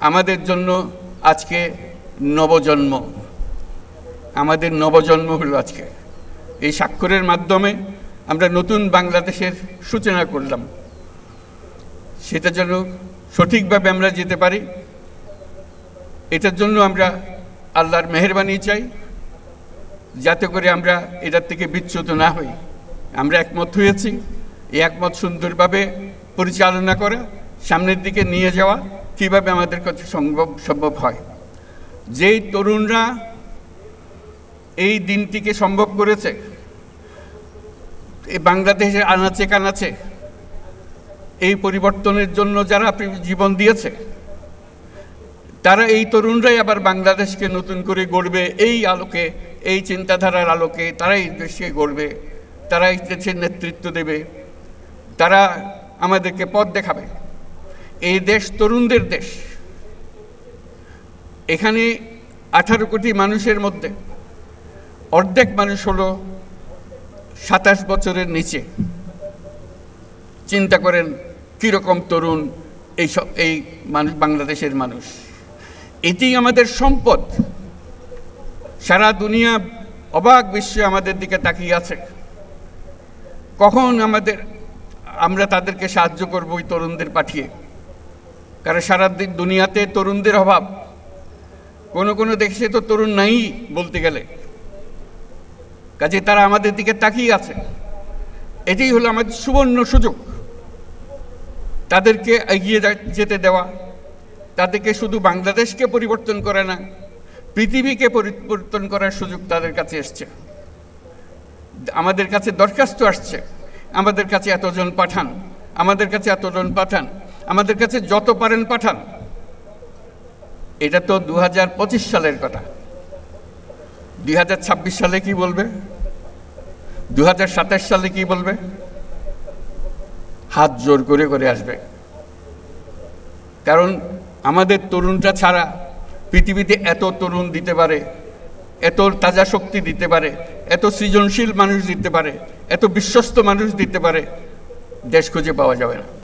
আমাদের জন্য আজকে নবজন্ম, আমাদের নবজন্ম হলো আজকে। এই স্বাক্ষরের মাধ্যমে আমরা নতুন বাংলাদেশের সূচনা করলাম। সেটা যেন সঠিকভাবে আমরা যেতে পারি, এটার জন্য আমরা আল্লাহর মেহেরবানি চাই, যাতে করে আমরা এটার থেকে বিচ্যুত না হই। আমরা একমত হয়েছি, এই একমত সুন্দরভাবে পরিচালনা করা, সামনের দিকে নিয়ে যাওয়া কীভাবে আমাদের কাছে সম্ভব হয়। যেই তরুণরা এই দিনটিকে সম্ভব করেছে, এই বাংলাদেশের আনাচে কানাচে এই পরিবর্তনের জন্য যারা জীবন দিয়েছে, তারা এই তরুণরাই আবার বাংলাদেশকে নতুন করে গড়বে। এই আলোকে, এই চিন্তাধারার আলোকে তারাই দেশকে গড়বে, তারাই দেশের নেতৃত্ব দেবে, তারা আমাদেরকে পথ দেখাবে। এই দেশ তরুণদের দেশ। এখানে 18 কোটি মানুষের মধ্যে অর্ধেক মানুষ হলো 27 বছরের নিচে। চিন্তা করেন কীরকম তরুণ এই মানুষ, বাংলাদেশের মানুষ। এটি আমাদের সম্পদ। সারা দুনিয়া অবাক বিশ্বে আমাদের দিকে তাকিয়ে আছে, কখন আমরা তাদেরকে সাহায্য করব ওই তরুণদের পাঠিয়ে। কারণ সারা দুনিয়াতে তরুণদের অভাব, কোনো দেশে তো তরুণ নাই বলতে গেলে। কাজে তারা আমাদের দিকে তাকিয়ে আছে। এটাই হলো আমাদের সুবর্ণ সুযোগ, তাদেরকে এগিয়ে যেতে দেওয়া। তাদেরকে শুধু বাংলাদেশকে পরিবর্তন করে না, পৃথিবীকে পরিবর্তন করার সুযোগ তাদের কাছে এসছে। আমাদের কাছে দরখাস্ত আসছে, আমাদের কাছে এতজন পাঠান, আমাদের কাছে এতজন পাঠান, আমাদের কাছে যত পারেন পাঠান। এটা তো 2025 সালের কথা। 2026 সালে কি বলবে? 2027 সালে কি বলবে? হাত জোর করে করে আসবে। কারণ আমাদের তরুণটা ছাড়া পৃথিবীতে এত তরুণ দিতে পারে, এত তাজা শক্তি দিতে পারে, এত সৃজনশীল মানুষ দিতে পারে, এত বিশ্বস্ত মানুষ দিতে পারে, দেশ খুঁজে পাওয়া যাবে না।